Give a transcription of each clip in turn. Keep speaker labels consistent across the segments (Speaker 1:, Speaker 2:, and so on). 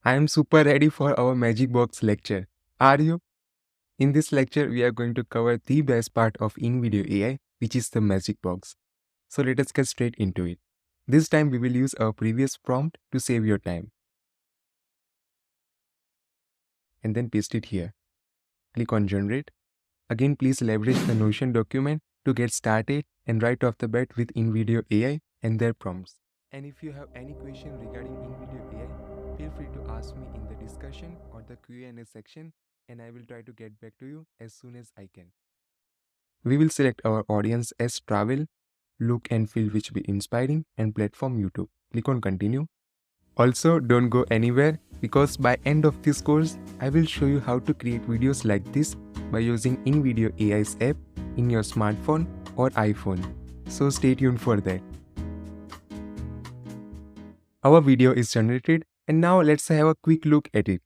Speaker 1: I am super ready for our Magic Box lecture. Are you? In this lecture, we are going to cover the best part of in-video AI, which is the Magic Box. So let us get straight into it. This time we will use our previous prompt to save your time. And then paste it here. Click on Generate. Again, please leverage the Notion document to get started and right off the bat with in-video AI and their prompts. And if you have any question regarding in-video AI, feel free to ask me in the discussion or the Q&A section, and I will try to get back to you as soon as I can. We will select our audience as travel, look and feel which be inspiring, and platform YouTube. Click on continue. Also, don't go anywhere because by end of this course, I will show you how to create videos like this by using InVideo AI's app in your smartphone or iPhone. So stay tuned for that. Our video is generated and now let's have a quick look at it.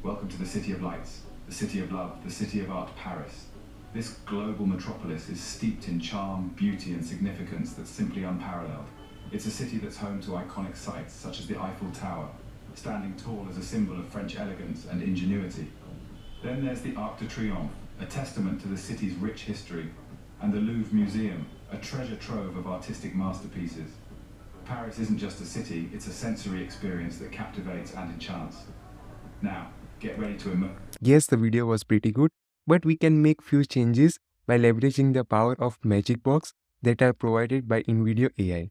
Speaker 2: Welcome to the City of Lights, the City of Love, the City of Art, Paris. This global metropolis is steeped in charm, beauty and significance that's simply unparalleled. It's a city that's home to iconic sites such as the Eiffel Tower, standing tall as a symbol of French elegance and ingenuity. Then there's the Arc de Triomphe, a testament to the city's rich history, and the Louvre Museum, a treasure trove of artistic masterpieces. Paris isn't just a city, it's a sensory experience that captivates and enchants. Now, get ready to immerse. Yes, the video was pretty good, but we can make few changes by leveraging the power of Magic Box that are provided by InVideo AI.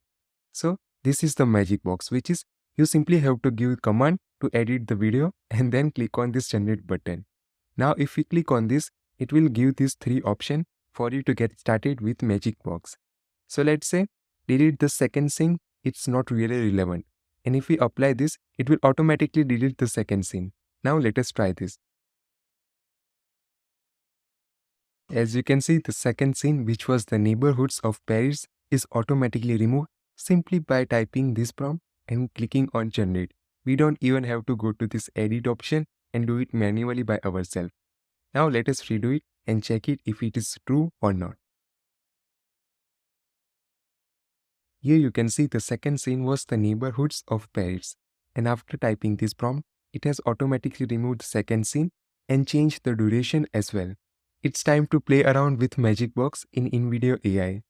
Speaker 2: So, this is the Magic Box, which is you simply have to give command to edit the video and then click on this generate button. Now, if we click on this, it will give these three options for you to get started with Magic Box. So, let's say delete the second scene, it's not really relevant. And if we apply this, it will automatically delete the second scene. Now let us try this. As you can see, the second scene, which was the neighborhoods of Paris, is automatically removed simply by typing this prompt and clicking on generate. We don't even have to go to this edit option and do it manually by ourselves. Now let us redo it and check it if it is true or not. Here you can see the second scene was the neighborhoods of Paris. And after typing this prompt, it has automatically removed the second scene and changed the duration as well. It's time to play around with Magic Box in InVideo AI.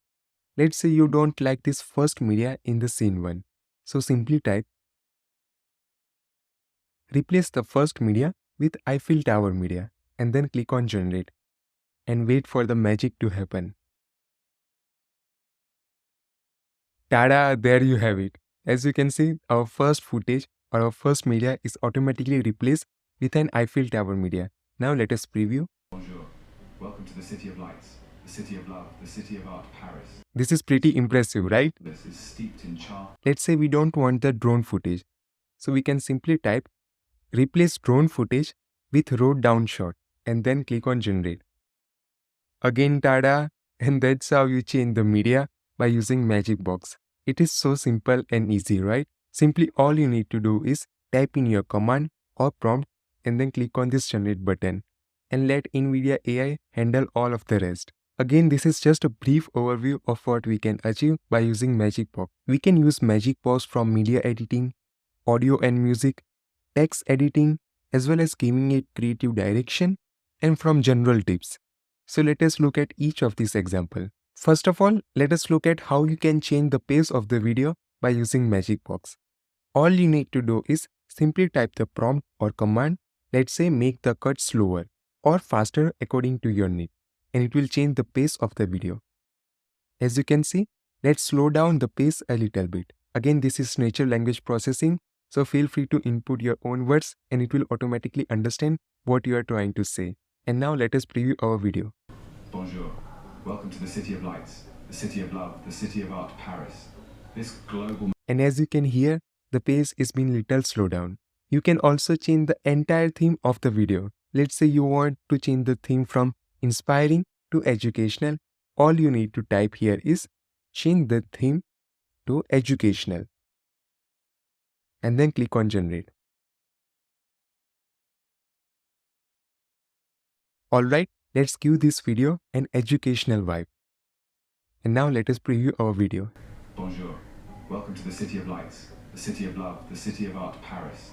Speaker 2: Let's say you don't like this first media in the scene 1. So simply type replace the first media with Eiffel Tower media and then click on generate and wait for the magic to happen. Tada! There you have it. As you can see, our first footage or our first media is automatically replaced with an Eiffel Tower media. Now let us preview. Bonjour. Welcome to the City of Lights, the City of Love, the City of Art, Paris.
Speaker 1: This is pretty impressive, right?
Speaker 2: This is steeped in charm.
Speaker 1: Let's say we don't want the drone footage. So we can simply type replace drone footage with road down shot and then click on generate. Again, tada! And that's how you change the media by using Magic Box. It is so simple and easy, right? Simply all you need to do is type in your command or prompt and then click on this generate button and let InVideo AI handle all of the rest. Again, this is just a brief overview of what we can achieve by using Magic Box. We can use Magic Box from media editing, audio and music, text editing, as well as giving it creative direction and from general tips. So let us look at each of these examples. First of all, let us look at how you can change the pace of the video by using Magic Box. All you need to do is simply type the prompt or command, let's say make the cut slower or faster according to your need, and it will change the pace of the video. As you can see, let's slow down the pace a little bit. Again, this is natural language processing, so feel free to input your own words and it will automatically understand what you are trying to say. And now let us preview our video.
Speaker 2: Bonjour. Welcome to the City of Lights, the City of Love, the City of Art, Paris. This global...
Speaker 1: And as you can hear, the pace is being little slowed down. You can also change the entire theme of the video. Let's say you want to change the theme from inspiring to educational. All you need to type here is change the theme to educational. And then click on generate. Alright, let's give this video an educational vibe. And now let us preview our video.
Speaker 2: Bonjour. Welcome to the City of Lights, the city of love, the city of art, Paris.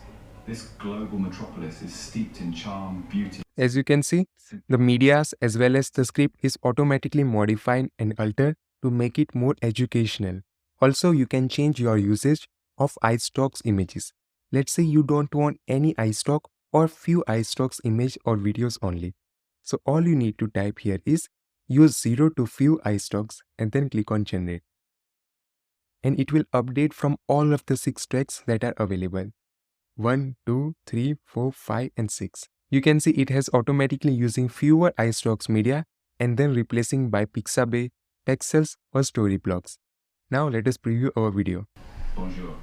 Speaker 2: This global metropolis is steeped in charm, beauty.
Speaker 1: As you can see, the medias as well as the script is automatically modified and altered to make it more educational. Also, you can change your usage of iStocks images. Let's say you don't want any iStock or few iStocks image or videos only. So all you need to type here is use 0 to few iStocks and then click on generate. And it will update from all of the 6 tracks that are available. 1, 2, 3, 4, 5 and 6. You can see it has automatically using fewer iStocks media and then replacing by Pixabay, Pexels or Storyblocks. Now let us preview our video.
Speaker 2: Bonjour.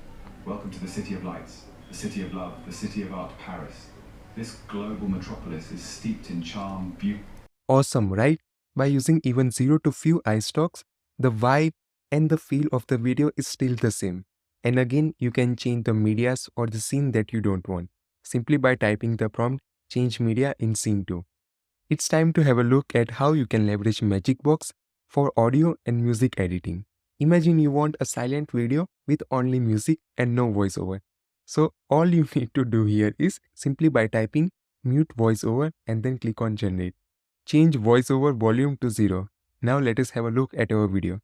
Speaker 2: Welcome to the city of lights, the city of love, the city of art, Paris. This global metropolis is steeped in charm, beauty.
Speaker 1: Awesome, right? By using even 0 to few iStocks, the vibe and the feel of the video is still the same. And again, you can change the medias or the scene that you don't want, simply by typing the prompt change media in scene 2. It's time to have a look at how you can leverage Magicbox for audio and music editing. Imagine you want a silent video with only music and no voiceover. So all you need to do here is simply by typing mute voiceover and then click on generate. Change voiceover volume to 0. Now let us have a look at our video.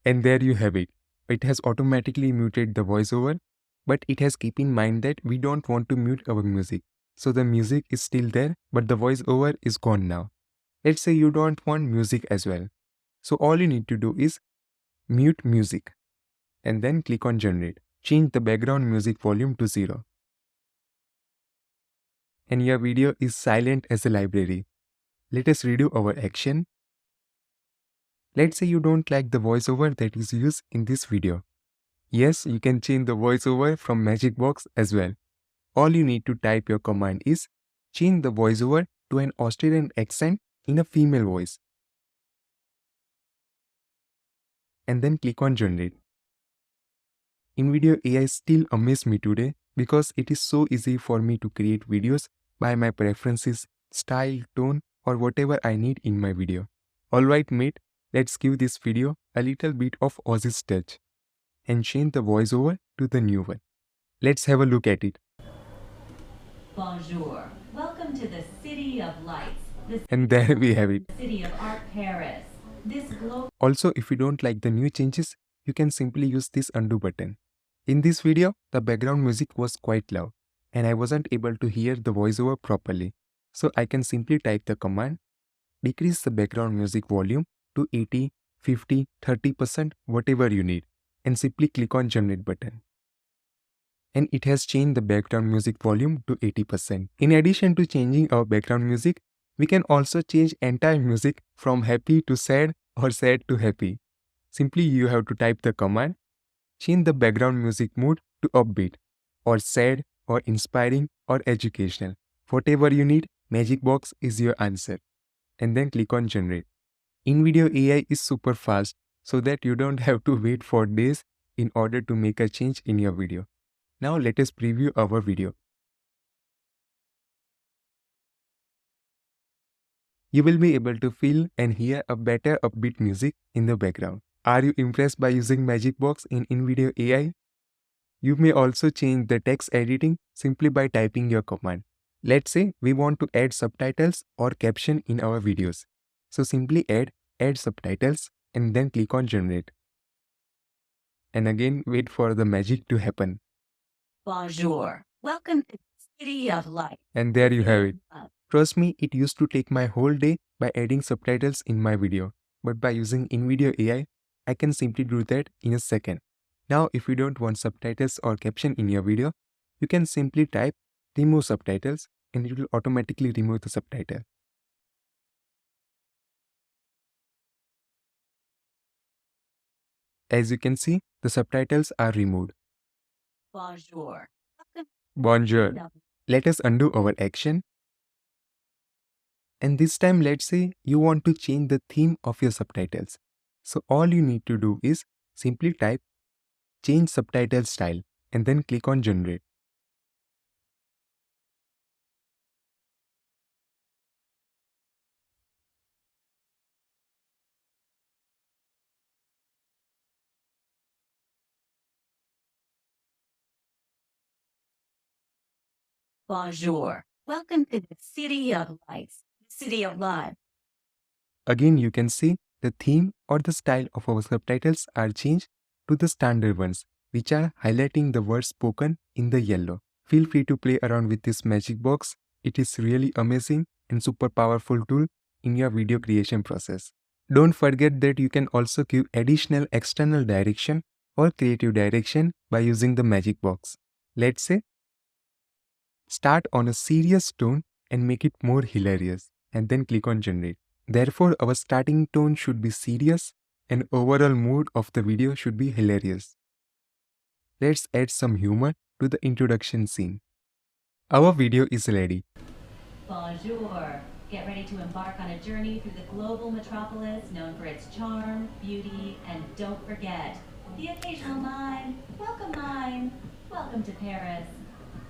Speaker 1: And there you have it. It has automatically muted the voiceover, but it has keep in mind that we don't want to mute our music. So the music is still there, but the voiceover is gone now. Let's say you don't want music as well. So all you need to do is mute music and then click on generate. Change the background music volume to 0. And your video is silent as a library. Let us redo our action. Let's say you don't like the voiceover that is used in this video. Yes, you can change the voiceover from Magicbox as well. All you need to type your command is change the voiceover to an Australian accent in a female voice. And then click on generate. InVideo AI still amazed me today because it is so easy for me to create videos by my preferences, style, tone or whatever I need in my video. Alright mate, let's give this video a little bit of Aussie's touch and change the voiceover to the new one. Let's have a look at it.
Speaker 3: Bonjour. Welcome to the City of Lights.
Speaker 1: And there we have it.
Speaker 3: City of Art, Paris.
Speaker 1: Also, if you don't like the new changes, you can simply use this undo button. In this video, the background music was quite loud and I wasn't able to hear the voiceover properly. So I can simply type the command, decrease the background music volume to 80, 50, 30%, whatever you need, and simply click on generate button. And it has changed the background music volume to 80%. In addition to changing our background music, we can also change entire music from happy to sad or sad to happy. Simply you have to type the command, change the background music mood to upbeat, or sad, or inspiring, or educational. Whatever you need, Magicbox is your answer. And then click on generate. InVideo AI is super fast so that you don't have to wait for days in order to make a change in your video. Now let us preview our video. You will be able to feel and hear a better upbeat music in the background. Are you impressed by using Magicbox in InVideo AI? You may also change the text editing simply by typing your command. Let's say we want to add subtitles or caption in our videos. So simply add subtitles and then click on generate. And again wait for the magic to happen.
Speaker 3: Bonjour. Welcome to the City of Light.
Speaker 1: And there you have it. Trust me, it used to take my whole day by adding subtitles in my video. But by using InVideo AI, I can simply do that in a second. Now, if you don't want subtitles or caption in your video, you can simply type remove subtitles and it will automatically remove the subtitle. As you can see, the subtitles are removed.
Speaker 3: Bonjour.
Speaker 1: Bonjour. Let us undo our action. And this time, let's say you want to change the theme of your subtitles. So all you need to do is simply type change subtitle style and then click on generate.
Speaker 3: Bonjour. Welcome to the City of Lights, the City of Love.
Speaker 1: Again, you can see the theme or the style of our subtitles are changed to the standard ones, which are highlighting the words spoken in the yellow. Feel free to play around with this magic box. It is really amazing and super powerful tool in your video creation process. Don't forget that you can also give additional external direction or creative direction by using the magic box. Let's say, start on a serious tone and make it more hilarious, and then click on generate. Therefore, our starting tone should be serious and overall mood of the video should be hilarious. Let's add some humor to the introduction scene. Our video is ready.
Speaker 4: Bonjour. Get ready to embark on a journey through the global metropolis known for its charm, beauty, and don't forget, the occasional mime. Welcome to Paris,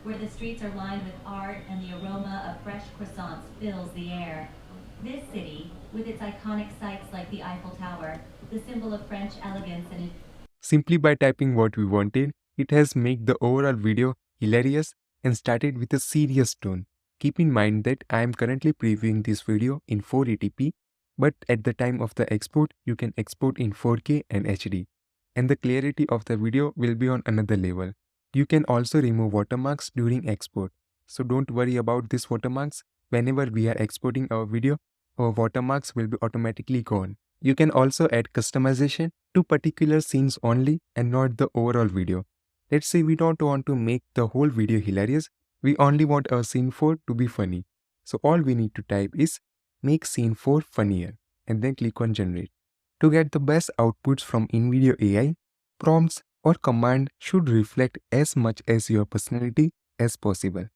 Speaker 4: where the streets are lined with art and the aroma of fresh croissants fills the air. This city, with its iconic sights like the Eiffel Tower, the symbol of French elegance and
Speaker 1: Simply by typing what we wanted, it has made the overall video hilarious and started with a serious tone. Keep in mind that I am currently previewing this video in 480p, but at the time of the export, you can export in 4K and HD, and the clarity of the video will be on another level. You can also remove watermarks during export, so don't worry about these watermarks. Whenever we are exporting our video, our watermarks will be automatically gone. You can also add customization to particular scenes only and not the overall video. Let's say we don't want to make the whole video hilarious, we only want our scene 4 to be funny. So all we need to type is make scene 4 funnier and then click on generate. To get the best outputs from InVideo AI, prompts or command should reflect as much as your personality as possible.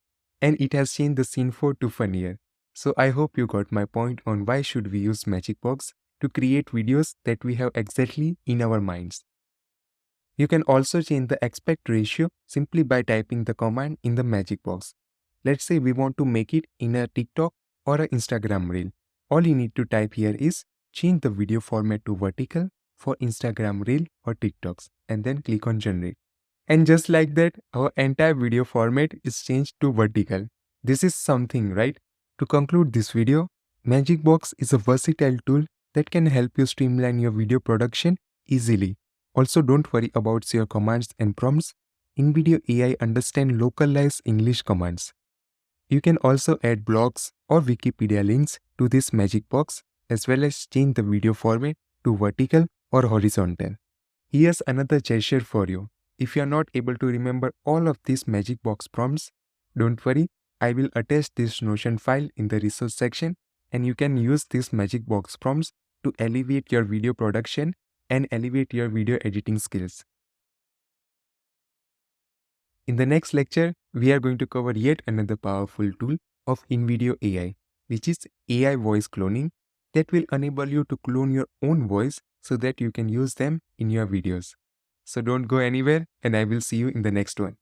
Speaker 1: And it has changed the scene 4 to funnier. So I hope you got my point on why should we use Magic Box to create videos that we have exactly in our minds. You can also change the aspect ratio simply by typing the command in the Magic Box. Let's say we want to make it in a TikTok or an Instagram reel. All you need to type here is change the video format to vertical for Instagram reel or TikToks and then click on generate. And just like that, our entire video format is changed to vertical. This is something, right? To conclude this video, Magic Box is a versatile tool that can help you streamline your video production easily. Also, don't worry about your commands and prompts. InVideo AI understands localized English commands. You can also add blogs or Wikipedia links to this Magic Box as well as change the video format to vertical or horizontal. Here's another gesture for you. If you are not able to remember all of these Magic Box prompts, don't worry, I will attach this Notion file in the resource section and you can use these Magic Box prompts to elevate your video production and elevate your video editing skills. In the next lecture, we are going to cover yet another powerful tool of InVideo AI, which is AI voice cloning that will enable you to clone your own voice so that you can use them in your videos. So don't go anywhere and I will see you in the next one.